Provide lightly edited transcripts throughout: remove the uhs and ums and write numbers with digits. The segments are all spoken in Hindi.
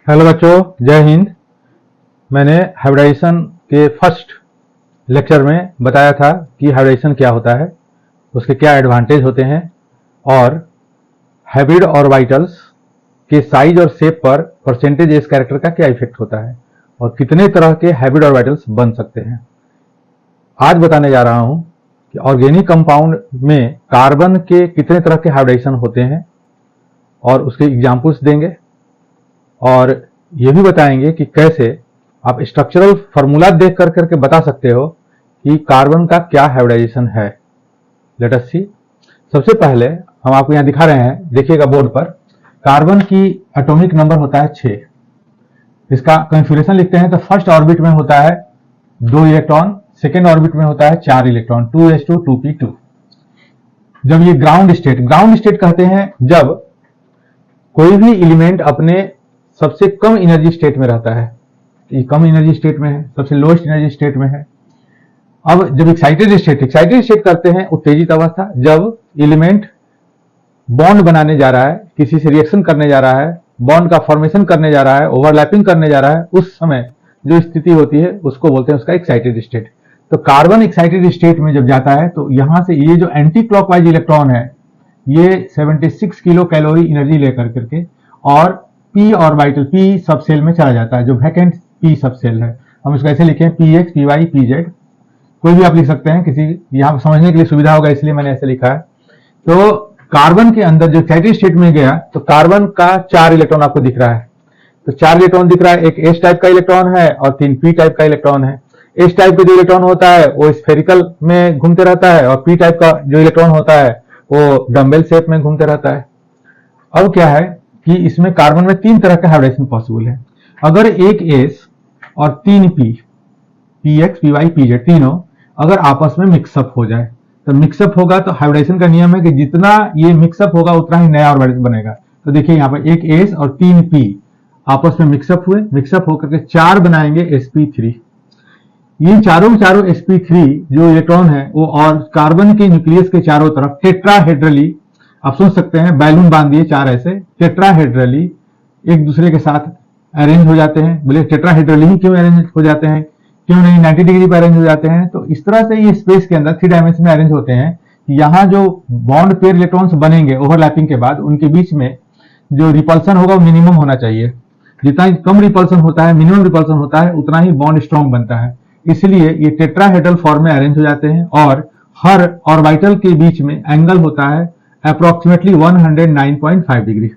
हेलो बच्चों, जय हिंद। मैंने हाइब्रिडाइजेशन के फर्स्ट लेक्चर में बताया था कि हाइब्रिडाइजेशन क्या होता है, उसके क्या एडवांटेज होते हैं और हाइब्रिड ऑर्बिटल्स के साइज और शेप पर परसेंटेज एज कैरेक्टर का क्या इफेक्ट होता है और कितने तरह के हाइब्रिड ऑर्बिटल्स बन सकते हैं। आज बताने जा रहा हूं कि ऑर्गेनिक कंपाउंड में कार्बन के कितने तरह के हाइब्रिडाइजेशन होते हैं और उसके एग्जाम्पल्स देंगे और ये भी बताएंगे कि कैसे आप स्ट्रक्चरल फॉर्मूला देख करके बता सकते हो कि कार्बन का क्या हाइब्रिडाइजेशन है। लेट अस सी। सबसे पहले हम आपको यहां दिखा रहे हैं, देखिएगा बोर्ड पर। कार्बन की एटॉमिक नंबर होता है 6। इसका कॉन्फ़िगरेशन लिखते हैं तो फर्स्ट ऑर्बिट में होता है 2 इलेक्ट्रॉन, सेकेंड ऑर्बिट में होता है 4 इलेक्ट्रॉन, 2s2 2p2। जब ये ग्राउंड स्टेट कहते हैं जब कोई भी एलिमेंट अपने सबसे कम एनर्जी स्टेट में रहता है। ये कम एनर्जी स्टेट में है, सबसे लोएस्ट एनर्जी स्टेट में है। अब जब एक्साइटेड स्टेट करते हैं उत्तेजित अवस्था, जब एलिमेंट बॉन्ड बनाने जा रहा है, किसी से रिएक्शन करने जा रहा है, बॉन्ड का फॉर्मेशन करने जा रहा है, ओवरलैपिंग करने जा रहा है, उस समय जो स्थिति होती है उसको बोलते हैं उसका एक्साइटेड स्टेट। तो कार्बन एक्साइटेड स्टेट में जब जाता है तो यहां से ये जो एंटी क्लॉकवाइज इलेक्ट्रॉन है ये 76 किलो कैलोरी एनर्जी लेकर करके और पी ऑर्बिटल पी सबसेल में चला जाता है, जो वैकेंट पी सबसेल है। हम इसको ऐसे लिखें px py pz, कोई भी आप लिख सकते हैं, किसी यहां समझने के लिए सुविधा होगा इसलिए मैंने ऐसे लिखा है। तो कार्बन के अंदर जो एक्साइटेड स्टेट में गया तो कार्बन का 4 इलेक्ट्रॉन आपको दिख रहा है। तो 4 इलेक्ट्रॉन दिख रहा है, एक एस टाइप का इलेक्ट्रॉन है और 3 पी टाइप का इलेक्ट्रॉन है। एस टाइप का जो इलेक्ट्रॉन होता है वो स्फेरिकल में घूमते रहता है और पी टाइप का जो इलेक्ट्रॉन होता है वो डम्बेल शेप में घूमते रहता है। अब क्या है कि इसमें कार्बन में 3 तरह का हाइब्रिडेशन पॉसिबल है। अगर एक एस और 3 पी, px py pz तीनों अगर आपस में मिक्सअप हो जाए तो मिक्सअप होगा तो हाइब्रिडेशन का नियम है कि जितना ये मिक्सअप होगा उतना ही नया ऑर्बिटल बनेगा। तो देखिए यहाँ पर एक एस और 3 पी आपस में मिक्सअप हुए, मिक्सअप होकर के 4 बनाएंगे sp3। ये चारों sp3 जो इलेक्ट्रॉन है वो और कार्बन के न्यूक्लियस के चारों तरफ टेट्राहेड्रली, आप सोच सकते हैं बैलून बांध दिए 4 ऐसे टेट्राहेड्रली एक दूसरे के साथ अरेंज हो जाते हैं। बोले टेट्राहेड्रली ही क्यों अरेंज हो जाते हैं, क्यों नहीं 90 डिग्री पर अरेंज हो जाते हैं? तो इस तरह से ये स्पेस के अंदर 3 डायमेंशन में अरेंज होते हैं कि यहाँ जो बॉन्ड पेयर इलेक्ट्रॉन्स बनेंगे ओवरलैपिंग के बाद उनके बीच में जो रिपल्सन होगा वो मिनिमम होना चाहिए। जितना कम रिपल्सन होता है, मिनिमम रिपल्सन होता है, उतना ही बॉन्ड स्ट्रॉन्ग बनता है। इसलिए ये टेट्राहेड्रल फॉर्म में अरेंज हो जाते हैं और हर ऑर्बिटल के बीच में एंगल होता है अप्रोक्सीमेटली 109.5 डिग्री।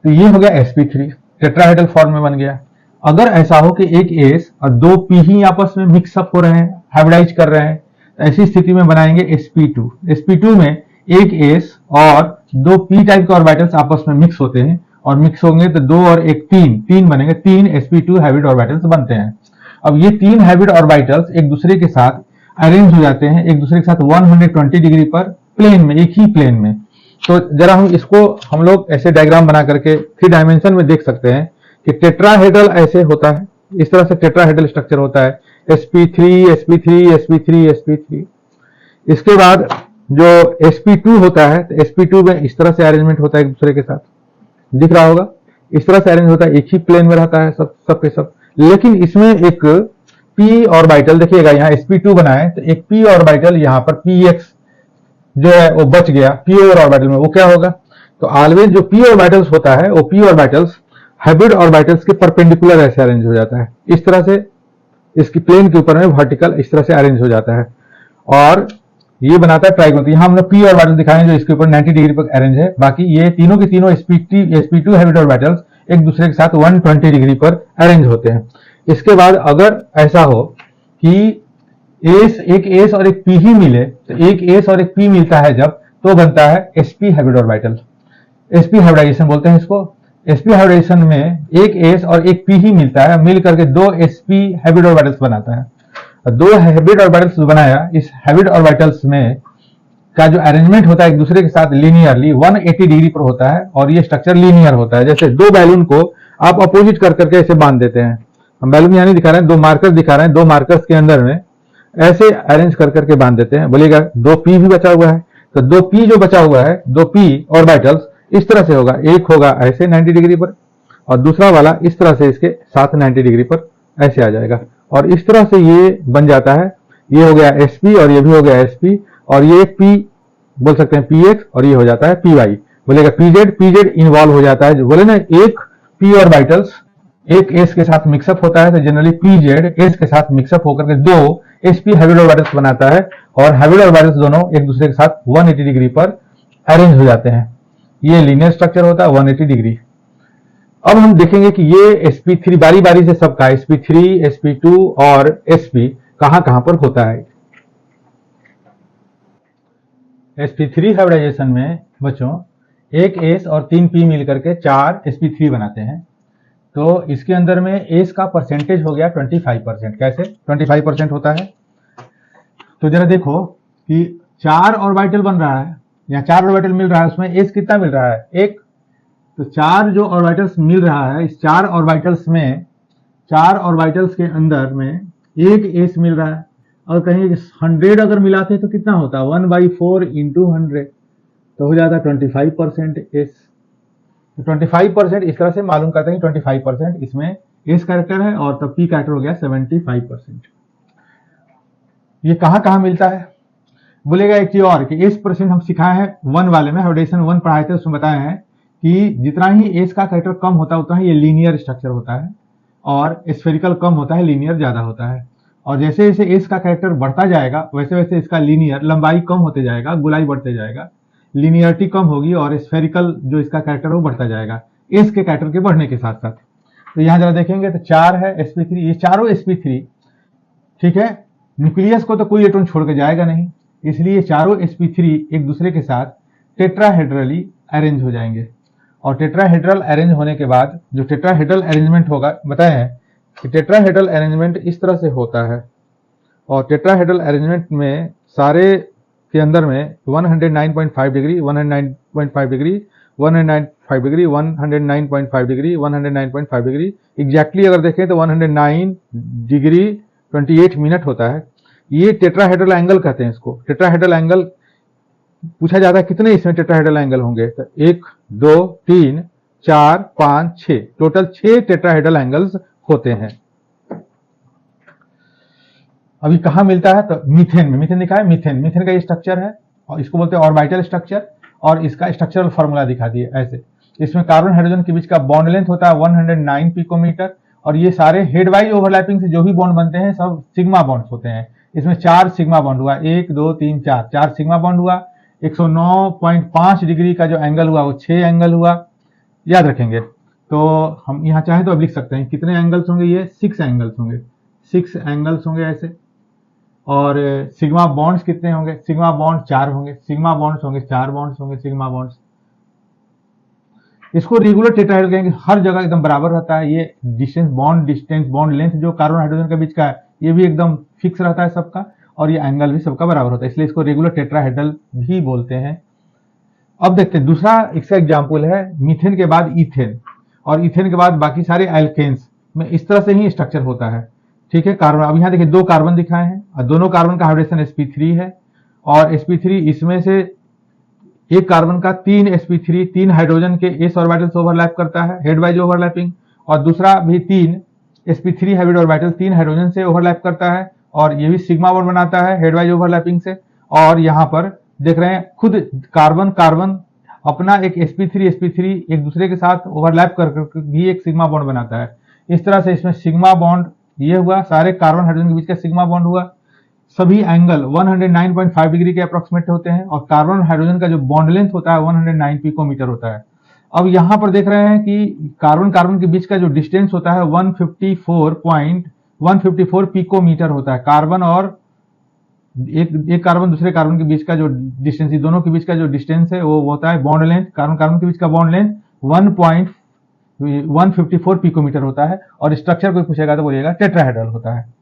तो ये हो गया sp3, टेट्राहेड्रल फॉर्म में बन गया। अगर ऐसा हो कि एक एस और 2 पी ही आपस में मिक्सअप हो रहे हैं, हाइब्रिडाइज कर रहे हैं, तो ऐसी स्थिति में बनाएंगे sp2। sp2 में एक एस और 2 पी टाइप के ऑर्बिटल्स आपस में मिक्स होते हैं और मिक्स होंगे तो 2 और 1 3 बनेंगे, 3 sp2 हाइब्रिड ऑर्बिटल्स बनते हैं। अब ये 3 हाइब्रिड ऑर्बिटल्स एक दूसरे के साथ अरेंज हो जाते हैं, एक दूसरे के साथ 120 डिग्री पर प्लेन में, एक ही प्लेन में। तो जरा हम इसको हम लोग ऐसे डायग्राम बना करके 3 डायमेंशन में देख सकते हैं कि टेट्राहेड्रल ऐसे होता है, इस तरह से टेट्राहेड्रल स्ट्रक्चर होता है, sp3 sp3 sp3 sp3। इसके बाद जो sp2 होता है तो sp2 में इस तरह से अरेंजमेंट होता है, एक दूसरे के साथ दिख रहा होगा, इस तरह से अरेंज होता है, एक ही प्लेन में रहता है सब के सब। लेकिन इसमें एक p ऑर्बिटल देखिएगा, यहाँ sp2 बना है तो एक p ऑर्बिटल यहाँ पर px जो है वो बच गया p ऑर्बिटल में। वो क्या होगा, तो ऑलवेज जो p ऑर्बिटल्स होता है वो p ऑर्बिटल्स हाइब्रिड ऑर्बिटल्स के परपेंडिकुलर ऐसे अरेंज हो जाता है, इस तरह से इसकी प्लेन के ऊपर में वर्टिकल इस तरह से अरेंज हो जाता है और ये बनाता है ट्राइगोन। यहाँ हमने p ऑर्बिटल दिखाए हैं जो इसके ऊपर 90 डिग्री पर अरेंज है। बाकी ये तीनों के तीनों sp2 हाइब्रिड ऑर्बिटल्स एक दूसरे के साथ 120 डिग्री पर अरेंज होते हैं। इसके बाद अगर ऐसा हो कि एक एस और एक पी ही मिले तो एक एस और एक पी मिलता है जब, तो बनता है sp hybrid orbital. sp hybridisation बोलते हैं इसको। sp हाइब्रिडाइजेशन में एक एस और एक पी ही मिलता है, मिल करके 2 sp हाइब्रिड ऑर्बिटल्स बनाता है। 2 हाइब्रिड ऑर्बिटल्स बनाया, इस हाइब्रिड ऑर्बिटल्स में का जो अरेंजमेंट होता है एक दूसरे के साथ लीनियरली 180 डिग्री पर होता है और ये स्ट्रक्चर लीनियर होता है। जैसे 2 बैलून को आप अपोजिट कर करके ऐसे बांध देते हैं। हम बैलून यहाँ नहीं दिखा रहे हैं, 2 मार्कर्स दिखा रहे हैं, 2 मार्कर्स के अंदर में ऐसे अरेंज कर करके बांध देते हैं। बोलिएगा 2p भी बचा हुआ है, तो 2p जो बचा हुआ है, 2p ऑर्बिटल्स इस तरह से होगा, एक होगा ऐसे 90 डिग्री पर और दूसरा वाला इस तरह से इसके साथ 90 डिग्री पर ऐसे आ जाएगा, और इस तरह से ये बन जाता है। ये हो गया sp और ये भी हो गया sp, और ये p बोल सकते हैं px, और ये हो जाता है py। बोलेगा pz इन्वॉल्व हो जाता है। जो बोले ना एक p ऑर्बिटल्स एक s के साथ मिक्सअप होता है, तो जनरली pz s के साथ मिक्सअप होकर के दो sp हाइब्रिड ऑर्बिटल्स बनाता है, और हाइब्रिड ऑर्बिटल्स दोनों एक दूसरे के साथ 180 डिग्री पर अरेंज हो जाते हैं। ये लीनियर स्ट्रक्चर होता है 180 डिग्री। अब हम देखेंगे कि ये sp3 बारी बारी से सबका sp3 sp2 और sp कहां पर होता है। sp3 हाइब्रिडाइजेशन में बच्चों एक s और 3 p मिलकर के 4 sp3 बनाते हैं। तो इसके अंदर में s का परसेंटेज हो गया 25%। कैसे 25% होता है? तो जरा देखो कि 4 ऑर्बिटल बन रहा है या 4 ऑर्बिटल मिल रहा है, उसमें s कितना मिल रहा है? एक। तो 4 जो ऑर्बिटल्स मिल रहा है, इस 4 ऑर्बिटल्स में 4 ऑर्बिटल्स के अंदर में एक s मिल रहा है। और कहीं 100 अगर मिलाते तो कितना होता? 1/4 इंटू 100, तो हो जाता 25% s। तो 25% इस तरह से मालूम करते हैं कि 25% इसमें s कैरेक्टर है, और तब p कैरेक्टर हो गया 75%। ये कहां मिलता है? बोलेगा एक चीज और कि s परसेंट हम सिखाए हैं 1 वाले में, हाइब्रिडाइजेशन 1 पढ़ाए थे, उसमें बताए हैं कि जितना ही s का कैरेक्टर कम होता है उतना ही ये लीनियर स्ट्रक्चर होता है, और स्फेरिकल कम होता है, लीनियर ज्यादा होता है। और जैसे जैसे s का कैरेक्टर बढ़ता जाएगा वैसे वैसे इसका लीनियर लंबाई कम होते जाएगा, गोलाई बढ़ते जाएगा, लीनियरिटी कम होगी, और स्फेरिकल जो इसका कैरेक्टर वो बढ़ता जाएगा s के कैरेक्टर के बढ़ने के साथ साथ। तो यहां जरा देखेंगे तो 4 है sp3, ये चारों sp3, ठीक है। न्यूक्लियस को तो कोई इलेक्ट्रॉन छोड़ के जाएगा नहीं, इसलिए चारों sp3 एक दूसरे के साथ टेट्राहेड्रली अरेंज हो जाएंगे। और टेट्राहेड्रल अरेंज होने के बाद जो टेट्राहेड्रल अरेंजमेंट होगा, बताए हैं कि टेट्राहेड्रल अरेंजमेंट इस तरह से होता है। और टेट्राहेड्रल अरेंजमेंट में सारे के अंदर में 109.5 degree, 109.5 degree, 109.5 degree, 109.5 degree, 109.5 degree, exactly अगर देखें तो 109 डिग्री 28 मिनट होता है। ये टेट्राहेड्रल एंगल कहते हैं इसको। टेट्राहेड्रल एंगल पूछा जाता है कितने इसमें टेट्राहेड्रल एंगल होंगे, तो 1 2 3 4 5 6, टोटल 6 टेट्राहेड्रल एंगल्स होते हैं। अभी कहां मिलता है? तो मीथेन में। मीथेन दिखा है, मीथेन का ये स्ट्रक्चर है, और इसको बोलते हैं ऑर्बिटल स्ट्रक्चर, और इसका स्ट्रक्चरल फॉर्मूला दिखा दिए ऐसे। इसमें कार्बन हाइड्रोजन के बीच का बॉन्ड लेंथ होता है 109 पिकोमीटर, और ये सारे हेड वाइज ओवरलैपिंग से जो भी बॉन्ड बनते हैं सब सिग्मा बॉन्ड्स होते हैं। इसमें 4 सिग्मा बॉन्ड हुआ, 1 2 3 4 सिग्मा बॉन्ड हुआ। 109.5 डिग्री का जो एंगल हुआ वो 6 एंगल हुआ, याद रखेंगे। तो हम यहाँ चाहें तो अब लिख सकते हैं कितने एंगल्स होंगे, ये 6 एंगल्स होंगे, 6 एंगल्स होंगे ऐसे। और सिग्मा बॉन्ड्स कितने होंगे? सिग्मा बॉन्ड 4 होंगे, सिग्मा बॉन्ड्स होंगे 4 बॉन्ड्स होंगे, सिग्मा बॉन्ड्स। इसको रेगुलर टेट्राहेड्रल कहेंगे, हर जगह एकदम बराबर रहता है। ये डिस्टेंस बॉन्ड लेंथ जो कार्बन हाइड्रोजन के बीच का है ये भी एकदम फिक्स रहता है सबका, और ये एंगल भी सबका बराबर होता है, इसलिए इसको रेगुलर टेट्राहेड्रल भी बोलते हैं। अब देखते हैं दूसरा इसका एग्जाम्पल है मीथेन के बाद इथेन, और इथेन के बाद बाकी सारे एल्केन्स में इस तरह से ही स्ट्रक्चर होता है, ठीक है। कार्बन, अब यहाँ देखिए 2 कार्बन दिखाए हैं, और दोनों कार्बन का हाइड्रोजन sp3 है, और sp3 इसमें से एक कार्बन का 3 sp3 3 हाइड्रोजन के s ऑर्बिटल से ओवरलैप करता है, हेड वाइज ओवरलैपिंग, और दूसरा भी 3 sp3 हाइब्रिड ऑर्बिटल 3 हाइड्रोजन से ओवरलैप करता है, और ये भी सिग्मा बॉन्ड बनाता है हेड वाइज ओवरलैपिंग से। और यहाँ पर देख रहे हैं खुद कार्बन अपना एक sp3 एक दूसरे के साथ ओवरलैप कर भी एक सिग्मा बॉन्ड बनाता है। इस तरह से इसमें सिग्मा बॉन्ड ये हुआ, सारे कार्बन हाइड्रोजन के बीच का सिग्मा बॉन्ड हुआ। सभी एंगल 109.5 डिग्री के अप्रोक्सीमेट होते हैं, और कार्बन हाइड्रोजन का जो बॉन्ड लेंथ होता है 109 पिकोमीटर होता है। अब यहाँ पर देख रहे हैं कि कार्बन के बीच का जो डिस्टेंस होता है 154 पिकोमीटर होता है। कार्बन और एक कार्बन दूसरे कार्बन के बीच का जो डिस्टेंस, दोनों के बीच का जो डिस्टेंस है वो होता है बॉन्ड लेंथ, कार्बन के बीच का बॉन्ड लेंथ 154 पिकोमीटर होता है। और स्ट्रक्चर कोई पूछेगा तो बोलिएगा टेट्राहेड्रल होता है।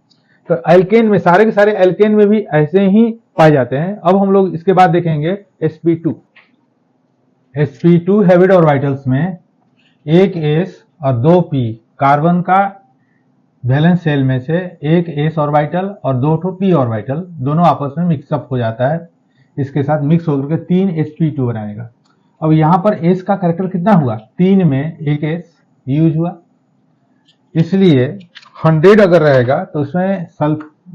तो एल्केन में सारे के सारे एल्केन में भी ऐसे ही पाए जाते हैं। अब हम लोग इसके बाद देखेंगे sp2 हाइब्रिड ऑर्बिटल्स में एक s और 2 p, कार्बन का वैलेंस शेल में से एक s ऑर्बिटल और 2 p ऑर्बिटल दोनों आपस में मिक्सअप हो जाता है, इसके साथ मिक्स होकर के 3 sp2 बनाएगा। अब यहाँ पर s का कैरेक्टर कितना हुआ? 3 में एक s, यूज हुआ। इसलिए 100 अगर रहेगा तो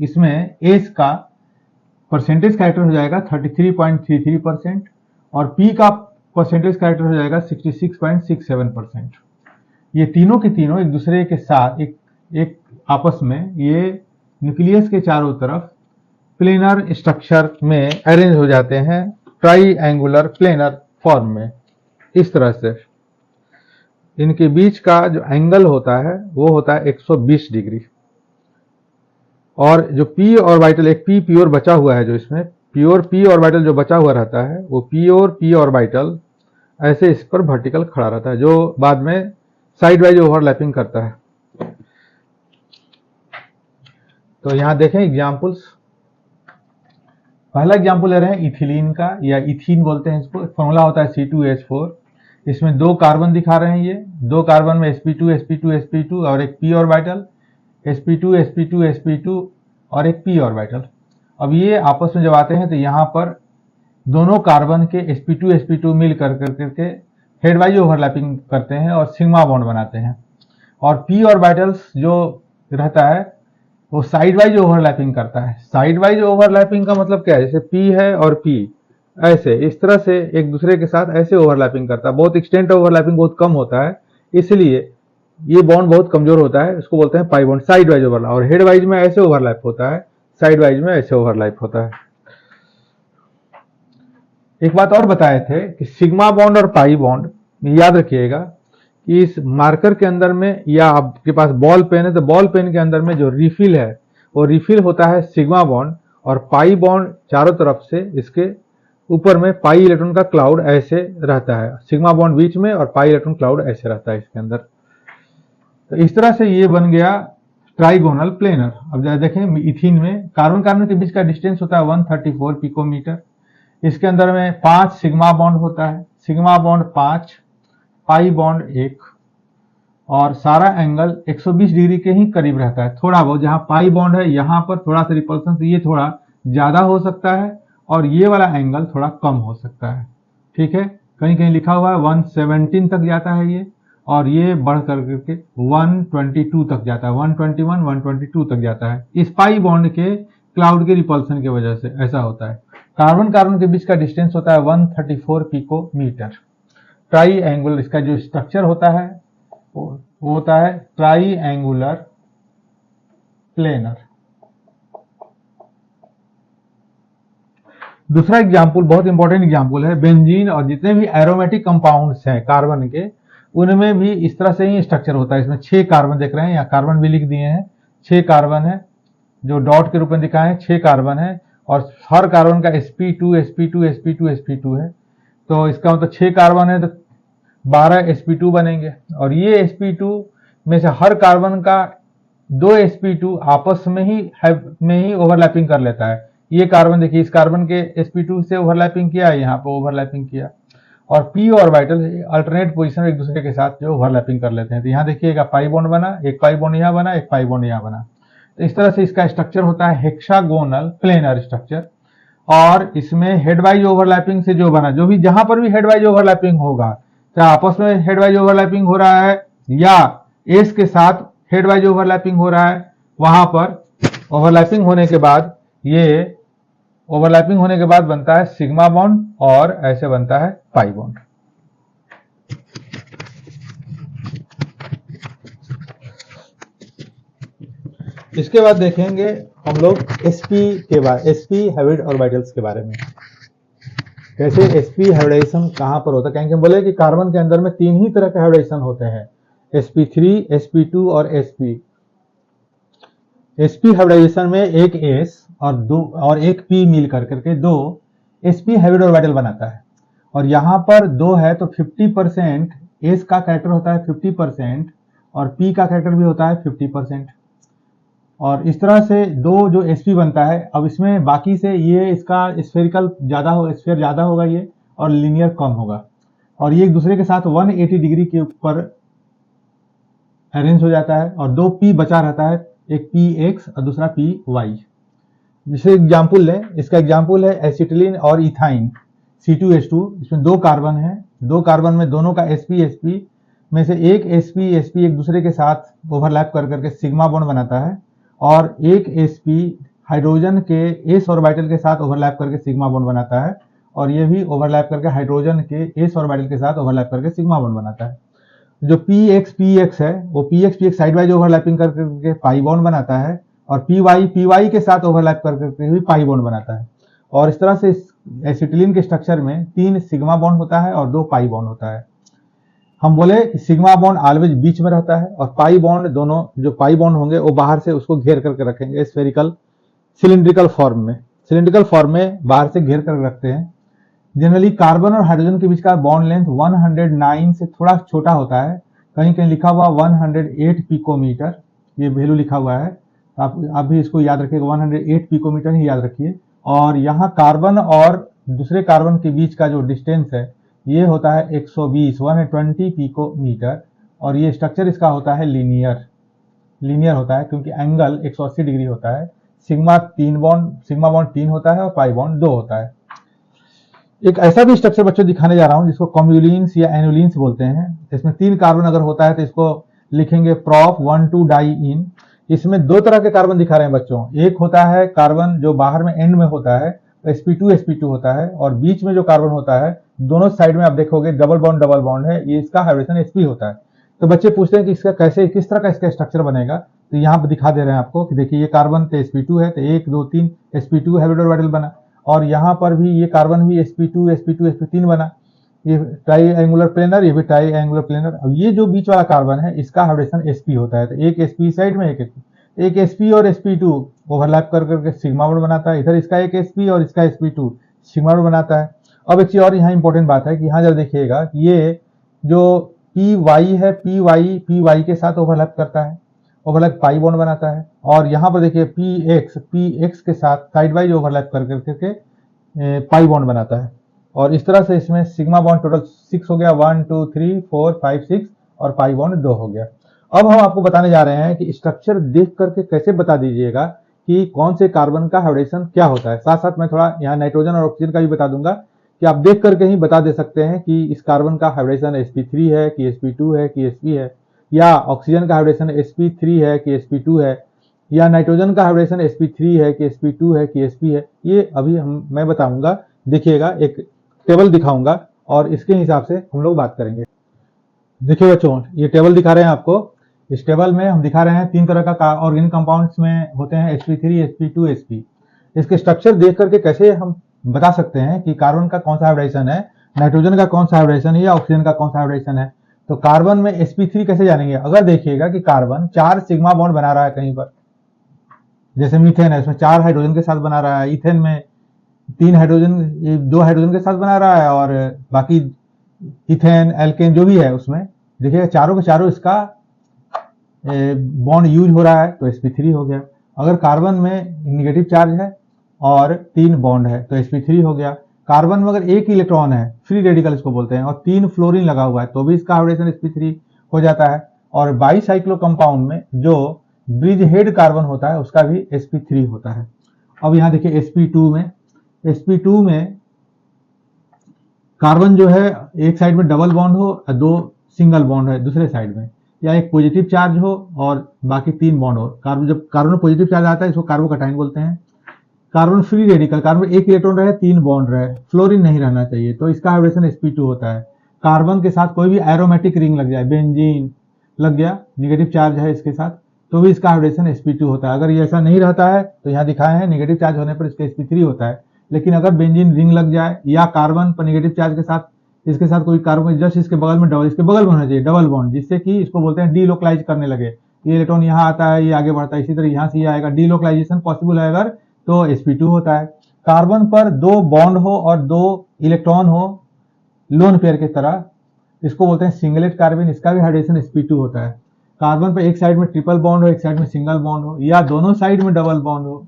इसमें एस का परसेंटेज कैरेक्टर हो जाएगा 33.33% और पी का परसेंटेज कैरेक्टर हो जाएगा 66.67%। ये तीनों के तीनों एक दूसरे के साथ एक आपस में ये न्यूक्लियस के चारों तरफ प्लेनर स्ट्रक्चर में अरेंज हो जाते हैं, ट्राइएंगुलर प्लेनर फॉर्म में। इस तरह से इनके बीच का जो एंगल होता है वो होता है 120 डिग्री। और जो पी ऑर्बिटल, एक पी प्योर बचा हुआ है, जो इसमें प्योर पी ऑर्बिटल जो बचा हुआ रहता है, वो प्योर पी ऑर्बिटल ऐसे इस पर वर्टिकल खड़ा रहता है, जो बाद में साइड वाइज ओवरलैपिंग करता है। तो यहां देखें एग्जांपल्स। पहला एग्जांपल ले रहे हैं इथिलीन का, या इथीन बोलते हैं इसको। फॉर्मूला होता है C2H4। इसमें 2 कार्बन दिखा रहे हैं, ये 2 कार्बन में sp2 sp2 sp2 और एक p orbital, sp2 sp2 sp2 और एक p ऑर्बिटल। अब ये आपस में जब आते हैं तो यहाँ पर दोनों कार्बन के sp2 sp2 मिल करके हेडवाइज ओवरलैपिंग करते हैं और सिग्मा बॉन्ड बनाते हैं। और p ऑर्बिटल्स जो रहता है वो साइड वाइज ओवरलैपिंग करता है। साइड वाइज ओवरलैपिंग का मतलब क्या है, जैसे p है और p ऐसे इस तरह से एक दूसरे के साथ ऐसे ओवरलैपिंग करता है। बहुत एक्सटेंट ओवरलैपिंग बहुत कम होता है, इसलिए ये बॉन्ड बहुत कमजोर होता है, इसको बोलते हैं pi bond, side wise overlap. और हेड वाइज में ऐसे ओवरलैप होता है, साइड वाइज में ऐसे ओवरलैप होता है। एक बात और बताए थे कि सिग्मा बॉन्ड और पाई बॉन्ड, याद रखिएगा कि इस मार्कर के अंदर में, या आपके पास बॉल पेन है तो बॉल पेन के अंदर में जो रिफिल है वो रिफिल होता है सिग्मा बॉन्ड, और पाई बॉन्ड चारों तरफ से इसके ऊपर में पाई इलेक्ट्रॉन का क्लाउड ऐसे रहता है। सिग्मा बॉन्ड बीच में और पाई इलेक्ट्रॉन क्लाउड ऐसे रहता है इसके अंदर। तो इस तरह से ये बन गया ट्राइगोनल प्लेनर। अब देखें इथीन में कार्बन कार्बन के बीच का डिस्टेंस होता है 134 पिकोमीटर। इसके अंदर में 5 सिग्मा बॉन्ड होता है, सिग्मा बॉन्ड 5, पाई बॉन्ड 1, और सारा एंगल 120 डिग्री के ही करीब रहता है। थोड़ा बहुत जहां पाई बॉन्ड है यहाँ पर थोड़ा सा रिपल्सन से ये थोड़ा ज्यादा हो सकता है और ये वाला एंगल थोड़ा कम हो सकता है। ठीक है, कहीं कहीं लिखा हुआ है 117 तक जाता है ये, और ये बढ़ करके 122 तक जाता है, 121 122 तक जाता है। इस पाई बॉन्ड के क्लाउड के रिपल्सन की वजह से ऐसा होता है। कार्बन कार्बन के बीच का डिस्टेंस होता है 134 पिकोमीटर। ट्राइएंगुलर इसका जो स्ट्रक्चर होता है वो होता है ट्राइएंगुलर प्लेनर। दूसरा एग्जाम्पल बहुत इंपॉर्टेंट एग्जाम्पल है, बेंजीन और जितने भी एरोमेटिक कंपाउंड्स हैं कार्बन के, उनमें भी इस तरह से ही स्ट्रक्चर होता है। इसमें 6 कार्बन देख रहे हैं, या कार्बन भी लिख दिए हैं, 6 कार्बन है जो डॉट के रूप में दिखाए हैं, 6 कार्बन है और हर कार्बन का sp2 sp2 sp2 sp2 है। तो इसका मतलब 6 कार्बन है तो 12 sp2 बनेंगे, और ये sp2 में से हर कार्बन का 2 sp2 आपस में ही ओवरलैपिंग कर लेता है। ये कार्बन देखिए, इस कार्बन के sp2 से ओवरलैपिंग किया, यहाँ पर ओवरलैपिंग किया, और p ऑर्बिटल अल्टरनेट पोजीशन में एक दूसरे के साथ जो ओवरलैपिंग कर लेते हैं। तो यहाँ देखिएगा पाई बॉन्ड बना, एक पाई बॉन्ड यहाँ बना, एक पाई बॉन्ड यहाँ बना। तो इस तरह से इसका स्ट्रक्चर होता है हेक्सागोनल प्लेनर स्ट्रक्चर। और इसमें हेडवाइज ओवरलैपिंग से जो बना, जो भी जहां पर भी हेडवाइज ओवरलैपिंग होगा, चाहे आपस में हेडवाइज ओवरलैपिंग हो रहा है या एस के साथ हेडवाइज ओवरलैपिंग हो रहा है, वहां पर ओवरलैपिंग होने के बाद ये ओवरलैपिंग होने के बाद बनता है सिग्मा बॉन्ड और ऐसे बनता है पाई बॉन्ड। इसके बाद देखेंगे हम लोग sp हाइब्रिड ऑर्बिटल्स के बारे में। कैसे sp हाइब्रिडाइजेशन कहां पर होता है, कहेंगे बोले कि कार्बन के अंदर में 3 ही तरह के हाइब्रिडाइजेशन होते हैं, sp3 sp2 और sp। sp हाइब्रिडाइजेशन में एक s और एक p मिल करके 2 sp हाइब्रिड ऑर्बिटल बनाता है। और यहाँ पर 2 है तो 50% s का कैरेक्टर होता है 50% और p का कैरेक्टर भी होता है 50%। और इस तरह से 2 जो sp बनता है, अब इसमें बाकी से ये इसका स्फेरिकल स्फेयर ज्यादा होगा ये, और लीनियर कम होगा, और ये एक दूसरे के साथ 180 डिग्री के ऊपर अरेंज हो जाता है, और 2 p बचा रहता है, एक px और दूसरा py। जैसे एग्जाम्पल लें, इसका एग्जाम्पल है एसिटिलीन और इथाइन C2H2। इसमें 2 कार्बन है, 2 कार्बन में दोनों का sp में से एक sp एक दूसरे के साथ ओवरलैप कर करके सिग्मा बॉन्ड बनाता है, और एक sp हाइड्रोजन के s ऑर्बिटल के साथ ओवरलैप करके सिग्मा बॉन्ड बनाता है, और ये भी ओवरलैप करके हाइड्रोजन के s ऑर्बिटल के साथ ओवरलैप करके सिग्मा बॉन्ड बनाता है। जो px है वो px साइड वाइज ओवरलैपिंग करके पाई बॉन्ड बनाता है, और py के साथ ओवरलैप करके भी पाई बॉन्ड बनाता है। और इस तरह से एसिटिलीन के स्ट्रक्चर में 3 सिग्मा बॉन्ड होता है और 2 पाई बॉन्ड होता है। हम बोले कि सिग्मा बॉन्ड ऑलवेज बीच में रहता है, और पाई बॉन्ड, दोनों जो पाई बॉन्ड होंगे वो बाहर से उसको घेर करके रखेंगे स्फेरिकल सिलिंड्रिकल फॉर्म में बाहर से घेर कर रखते हैं। जनरली कार्बन और हाइड्रोजन के बीच का बॉन्ड लेंथ 109 से थोड़ा छोटा होता है, कहीं कहीं लिखा हुआ 108 पिकोमीटर, ये वैल्यू लिखा हुआ है, आप भी इसको याद रखिएगा, 108 पिकोमीटर ही याद रखिए। और यहाँ कार्बन और दूसरे कार्बन के बीच का जो डिस्टेंस है ये होता है 120 पिकोमीटर, और ये स्ट्रक्चर इसका होता है लीनियर होता है, क्योंकि एंगल 180 डिग्री होता है। सिग्मा बॉन्ड 3 होता है और पाई बॉन्ड 2 होता है। एक ऐसा भी स्ट्रक्चर बच्चों दिखाने जा रहा हूं जिसको कॉम्युलिन्स या एनुलिन्स बोलते हैं। इसमें 3 कार्बन अगर होता है तो इसको लिखेंगे प्रॉप 1,2 डाइइन। इसमें 2 तरह के कार्बन दिखा रहे हैं बच्चों। एक होता है कार्बन जो बाहर में एंड में होता है, sp2 होता है, और बीच में जो कार्बन होता है दोनों साइड में आप देखोगे डबल बॉन्ड है, ये इसका हाइड्रोजन sp होता है। तो बच्चे पूछते हैं कि इसका किस तरह का इसका स्ट्रक्चर बनेगा, तो यहाँ पर दिखा दे रहे हैं आपको कि देखिए ये कार्बन तो sp2 है, तो 1 2 3 sp2 हाइब्रिड ऑर्बिटल बना, और यहाँ पर भी ये कार्बन भी sp3 बना, ये ट्राईएंगुलर प्लेनर, ये भी ट्राईएंगुलर प्लेनर। अब ये जो बीच वाला कार्बन है इसका हाइड्रोजन sp होता है, तो एक sp साइड में एक sp और sp2 ओवरलैप कर करके सिग्मा बॉन्ड बनाता है। इधर इसका एक sp और इसका sp2 सिग्मा बॉन्ड बनाता है। अब एक चीज और यहाँ इंपॉर्टेंट बात है कि यहाँ जब देखिएगा कि ये जो py है, py के साथ ओवरलैप करता है, ओवरलैप पाई बॉन्ड बनाता है, और यहाँ पर देखिए px के साथ साइड वाइज ओवरलैप कर करके पाई बॉन्ड बनाता है। और इस तरह से इसमें सिग्मा बॉन्ड टोटल 6 हो गया, 1 2 3 4 5 6, और पाई बॉन्ड 2 हो गया। अब हम आपको बताने जा रहे हैं कि स्ट्रक्चर देख करके कैसे बता दीजिएगा कि कौन से कार्बन का हाइब्रिडेशन क्या होता है। साथ साथ मैं थोड़ा यहाँ नाइट्रोजन और ऑक्सीजन का भी बता दूंगा कि आप देख करके ही बता दे सकते हैं कि इस कार्बन का हाइब्रिडेशन sp3 है कि sp2 है कि sp है, या ऑक्सीजन का हाइब्रिडेशन sp3 है कि sp2 है, या नाइट्रोजन का हाइब्रिडेशन sp3 है कि sp2 है कि sp है। ये अभी मैं बताऊंगा, देखिएगा एक टेबल दिखाऊंगा और इसके हिसाब से हम लोग बात करेंगे। देखिए बच्चों, ये टेबल दिखा रहे हैं आपको। इस टेबल में हम दिखा रहे हैं 3 तरह का ऑर्गेनिक कंपाउंड्स में होते हैं, sp3 sp2 sp। इसके स्ट्रक्चर देख करके कैसे हम बता सकते हैं कि कार्बन का कौन सा हाइब्रिडेशन है, नाइट्रोजन का कौन सा हाइब्रिडेशन है, या ऑक्सीजन का कौन सा हाइब्रिडेशन है। तो कार्बन में sp3 कैसे जानेंगे, अगर देखिएगा कि कार्बन 4 सिग्मा बॉन्ड बना रहा है कहीं पर, जैसे मीथेन है, इसमें 4 हाइड्रोजन के साथ बना रहा है, इथेन में 2 हाइड्रोजन के साथ बना रहा है, और बाकी इथेन एल्केन जो भी है उसमें देखिएगा चारों के चारों इसका बॉन्ड यूज हो रहा है, तो sp3 हो गया। अगर कार्बन में निगेटिव चार्ज है और 3 बॉन्ड है तो sp3 हो गया। कार्बन में अगर 1 इलेक्ट्रॉन है, फ्री रेडिकल इसको बोलते हैं, और 3 फ्लोरीन लगा हुआ है तो भी इसका हाइब्रिडेशन sp3 हो जाता है। और बाईसाइक्लो कंपाउंड में जो ब्रिज हेड कार्बन होता है उसका भी sp3 होता है। अब यहाँ देखिए sp2 में कार्बन जो है एक साइड में डबल बॉन्ड हो और 2 सिंगल बॉन्ड है दूसरे साइड में, या एक पॉजिटिव चार्ज हो और बाकी 3 बॉन्ड हो। जब कार्बन में पॉजिटिव चार्ज आता है इसको कार्बोकैटायन बोलते हैं। कार्बन फ्री रेडिकल, कार्बन में 1 इलेक्ट्रॉन रहे 3 बॉन्ड रहे, फ्लोरीन नहीं रहना चाहिए, तो इसका हाइब्रिडेशन sp2 होता है। कार्बन के साथ कोई भी एरोमेटिक रिंग लग जाए, बेंजीन लग गया, निगेटिव चार्ज है इसके साथ, तो भी इसका हाइब्रिडेशन sp2 होता है। अगर ये ऐसा नहीं रहता है तो यहाँ दिखाए हैं निगेटिव चार्ज होने पर इसका sp3 होता है। लेकिन अगर बेंजीन रिंग लग जाए या कार्बन पर निगेटिव चार्ज के साथ इसके साथ कोई कार्बन जस्ट इसके बगल में इसके बगल में होना चाहिए डबल बॉन्ड, जिससे कि इसको बोलते हैं डीलोकलाइज करने लगे। ये इलेक्ट्रॉन यहाँ आता है, ये आगे बढ़ता है, इसी तरह यहाँ से ये आएगा, डीलोकलाइजेशन पॉसिबल है अगर, तो sp2 होता है। कार्बन पर 2 बॉन्ड हो और 2 इलेक्ट्रॉन हो लोन पेयर की तरह, इसको बोलते हैं सिंगलेट कार्बन, इसका भी हाइब्रिडेशन sp2 होता है। कार्बन पर एक साइड में ट्रिपल बॉन्ड हो, एक साइड में सिंगल बॉन्ड हो, या दोनों साइड में डबल बॉन्ड हो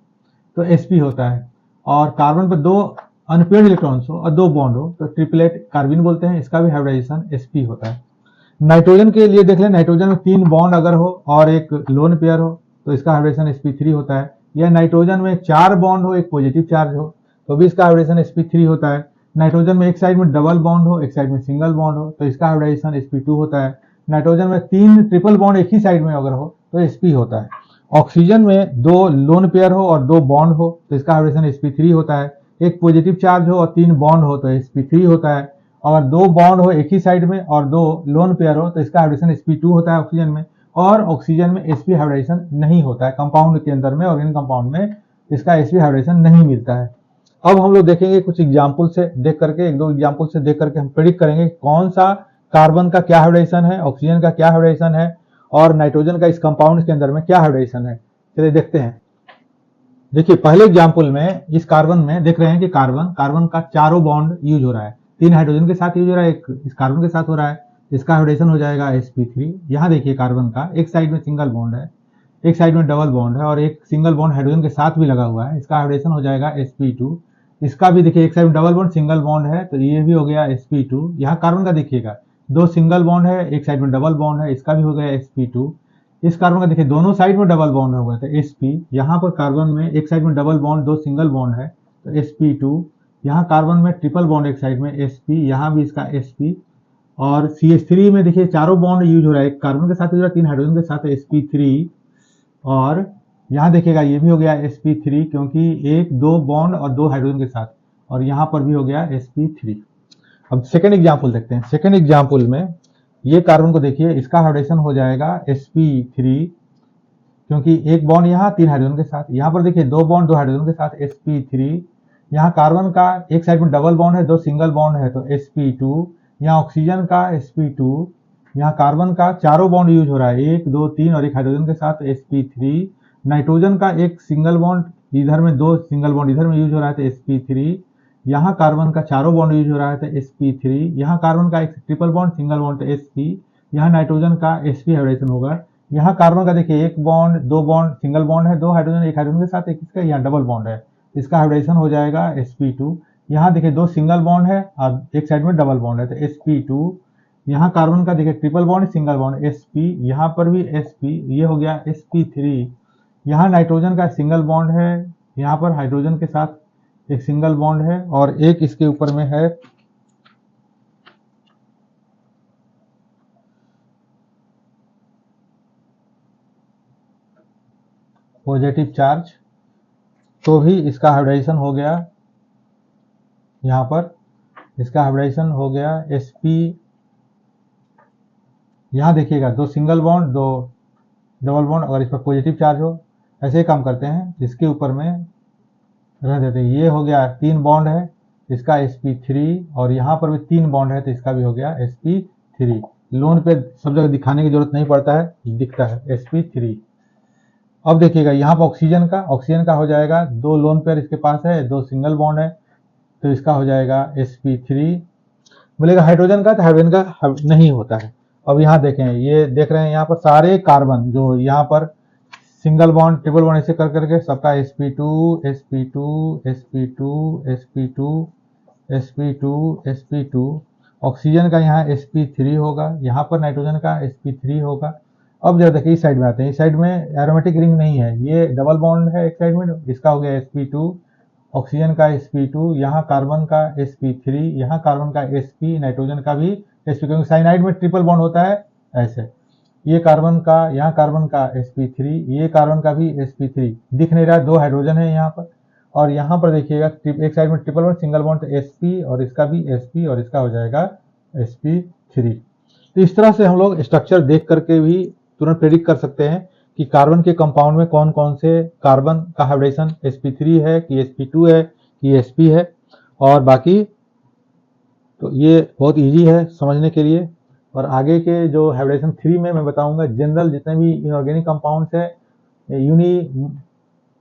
तो sp होता है। और कार्बन पर 2 अनपेयर्ड इलेक्ट्रॉन्स हो और 2 बॉन्ड हो तो ट्रिपलेट कार्बन बोलते हैं, इसका भी हाइब्रिडेशन sp होता है। नाइट्रोजन के लिए देख लें, नाइट्रोजन में 3 बॉन्ड अगर हो और एक लोन पेयर हो तो इसका हाइब्रिडेशन sp3 होता है। या नाइट्रोजन में 4 बॉन्ड हो, एक पॉजिटिव चार्ज हो तो भी इसका हाइब्रिडेशन sp3 होता है। नाइट्रोजन में एक साइड में डबल बॉन्ड हो, एक साइड में सिंगल बॉन्ड हो तो इसका हाइब्रिडेशन sp2 होता है। नाइट्रोजन में 3 ट्रिपल बॉन्ड एक ही साइड में अगर हो तो sp होता है। ऑक्सीजन में 2 लोन पेयर हो और 2 बॉन्ड हो तो इसका हाइब्रिडेशन sp3 होता है। एक पॉजिटिव चार्ज हो और 3 बॉन्ड हो तो sp3 होता है। और 2 बॉन्ड हो एक ही साइड में और 2 लोन पेयर हो तो इसका हाइब्रिडेशन sp2 होता है ऑक्सीजन में। और ऑक्सीजन में sp हाइब्रिडेशन नहीं होता है कंपाउंड के अंदर में, ऑर्गेनिक कंपाउंड में इसका sp हाइब्रिडेशन नहीं मिलता है। अब हम लोग देखेंगे कुछ एग्जाम्पल से देख करके, एक दो एग्जाम्पल से देख करके हम प्रेडिक्ट करेंगे कौन सा कार्बन का क्या हाइब्रिडेशन है, ऑक्सीजन का क्या हाइब्रिडेशन है और नाइट्रोजन का इस कंपाउंड के अंदर में क्या हाइब्रिडेशन है। चलिए देखते हैं। देखिए पहले एग्जाम्पल में इस कार्बन में देख रहे हैं कि कार्बन का चारों बॉन्ड यूज हो रहा है, 3 हाइड्रोजन के साथ यूज हो रहा है, एक इस कार्बन के साथ हो रहा है, इसका हाइब्रिडेशन हो जाएगा sp3। यहाँ देखिए कार्बन का एक साइड में सिंगल बॉन्ड है, एक साइड में डबल बॉन्ड है और एक सिंगल बॉन्ड हाइड्रोजन के साथ भी लगा हुआ है, इसका हाइब्रिडेशन हो जाएगा sp2। इसका भी देखिए एक साइड में डबल बॉन्ड सिंगल बॉन्ड है तो ये भी हो गया sp2। यहाँ कार्बन का देखिएगा 2 सिंगल बॉन्ड है, एक साइड में डबल बॉन्ड है, इसका भी हो गया sp2। इस कार्बन का देखिए दोनों साइड में डबल बॉन्ड हो गया तो sp। यहाँ पर कार्बन में एक साइड में डबल बॉन्ड 2 सिंगल बॉन्ड है तो sp2। यहाँ कार्बन में ट्रिपल बॉन्ड एक साइड में sp, यहाँ भी इसका sp। और CH3 में देखिए चारों बॉन्ड यूज हो रहा है, एक कार्बन के साथ यूज हो रहा है, 3 हाइड्रोजन के साथ sp3। और यहाँ देखिएगा ये भी हो गया sp3 क्योंकि 1-2 बॉन्ड और 2 हाइड्रोजन के साथ, और यहाँ पर भी हो गया sp3। अब सेकेंड एग्जाम्पल देखते हैं। सेकेंड एग्जाम्पल में ये कार्बन को देखिए, इसका हाइब्रिडेशन हो जाएगा sp3 क्योंकि एक बॉन्ड यहाँ 3 हाइड्रोजन के साथ, यहाँ पर देखिए 2 बॉन्ड 2 हाइड्रोजन के साथ sp3। यहाँ कार्बन का एक साइड में डबल बॉन्ड है, 2 सिंगल बॉन्ड है तो sp2। यहाँ ऑक्सीजन का sp2। यहाँ कार्बन का चारों बॉन्ड यूज हो रहा है, 1, 2, 3 और एक हाइड्रोजन के साथ sp3। नाइट्रोजन का एक सिंगल बॉन्ड इधर में, 2 सिंगल बॉन्ड इधर में यूज हो रहा है तो sp3। यहाँ कार्बन का चारों बॉन्ड यूज हो रहा है तो sp3। यहाँ कार्बन का एक ट्रिपल बॉन्ड सिंगल बॉन्ड तो sp। यहाँ नाइट्रोजन का sp हाइब्रिडेशन होगा। यहाँ कार्बन का देखिए 1 बॉन्ड 2 बॉन्ड सिंगल बॉन्ड है, 2 हाइड्रोजन एक हाइड्रोजन के साथ, एक इसका यहाँ डबल बॉन्ड है, इसका हाइब्रिडेशन हो जाएगा sp2। यहाँ देखिए 2 सिंगल बॉन्ड है और एक साइड में डबल बॉन्ड है तो sp2। यहाँ कार्बन का देखिए triple bond single bond sp, यहाँ पर भी sp, ये हो गया sp3। यहाँ नाइट्रोजन का सिंगल बॉन्ड है, यहाँ पर हाइड्रोजन के साथ एक सिंगल बॉन्ड है और एक इसके ऊपर में है पॉजिटिव चार्ज, तो भी इसका हाइब्रिडेशन हो गया। यहाँ पर इसका हाइब्रिडेशन हो गया sp। यहाँ देखिएगा 2 सिंगल बॉन्ड 2 डबल बॉन्ड, अगर इस पर पॉजिटिव चार्ज हो ऐसे ही काम करते हैं, इसके ऊपर में रह देते हैं। ये हो गया 3 बॉन्ड है, इसका sp3 और यहाँ पर भी 3 बॉन्ड है तो इसका भी हो गया sp3। लोन पे सब जगह दिखाने की जरूरत नहीं पड़ता है, दिखता है sp3। अब देखिएगा यहाँ पर ऑक्सीजन का हो जाएगा 2 लोन पेयर इसके पास है, 2 सिंगल बॉन्ड है तो इसका हो जाएगा sp3। बोलेगा हाइड्रोजन का, तो हाइड्रोजन का नहीं होता है। अब यहाँ देखें, ये देख रहे हैं यहाँ पर सारे कार्बन जो यहाँ पर सिंगल बॉन्ड ट्रिपल बॉन्ड ऐसे कर करके सबका sp2 sp2 sp2 sp2 sp2 sp2। Oxygen का यहाँ sp3 होगा, यहाँ पर नाइट्रोजन का sp3 होगा। अब जब देखिए इस साइड में आते हैं, इस साइड में एरोमेटिक रिंग नहीं है, ये डबल बॉन्ड है एक साइड में, इसका हो गया sp2। ऑक्सीजन का sp2, यहाँ कार्बन का sp3, यहाँ कार्बन का sp, नाइट्रोजन का भी sp, क्योंकि साइनाइड में ट्रिपल बॉन्ड होता है ऐसे। ये कार्बन का, यहाँ कार्बन का sp3, ये कार्बन का भी sp3 दिख नहीं रहा, 2 हाइड्रोजन है यहाँ पर। और यहाँ पर देखिएगा एक साइड में ट्रिपल बॉन्ड सिंगल बॉन्ड तो sp और इसका भी sp और इसका हो जाएगा sp3। तो इस तरह से हम लोग स्ट्रक्चर देख करके भी तुरंत प्रेडिक्ट कर सकते हैं कि कार्बन के कंपाउंड में कौन कौन से कार्बन का हाइब्रिडेशन sp3 है कि sp2 है कि sp है। और बाकी तो ये बहुत इजी है समझने के लिए। और आगे के जो हाइब्रिडेशन 3 में मैं बताऊंगा जनरल जितने भी इनऑर्गेनिक कंपाउंड्स है, यूनी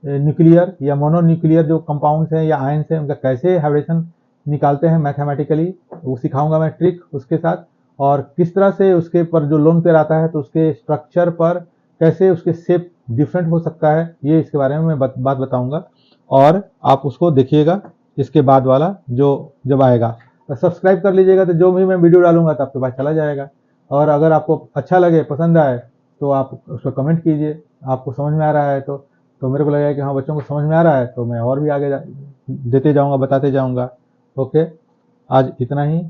न्यूक्लियर या मोनो न्यूक्लियर जो कंपाउंड्स हैं या आयंस हैं, उनका कैसे हाइब्रिडेशन निकालते हैं मैथमेटिकली, वो सिखाऊंगा मैं ट्रिक उसके साथ। और किस तरह से उसके पर जो लोन पेयर आता है तो उसके स्ट्रक्चर पर कैसे उसके शेप डिफरेंट हो सकता है, ये इसके बारे में मैं बात बताऊंगा। और आप उसको देखिएगा इसके बाद वाला जो जब आएगा, सब्सक्राइब कर लीजिएगा तो जो भी मैं वीडियो डालूंगा तो आपके पास चला जाएगा। और अगर आपको अच्छा लगे, पसंद आए तो आप उसको कमेंट कीजिए, आपको समझ में आ रहा है तो मेरे को लगेगा कि हाँ बच्चों को समझ में आ रहा है, तो मैं और भी आगे देते जाऊंगा, बताते जाऊंगा। ओके, आज इतना ही।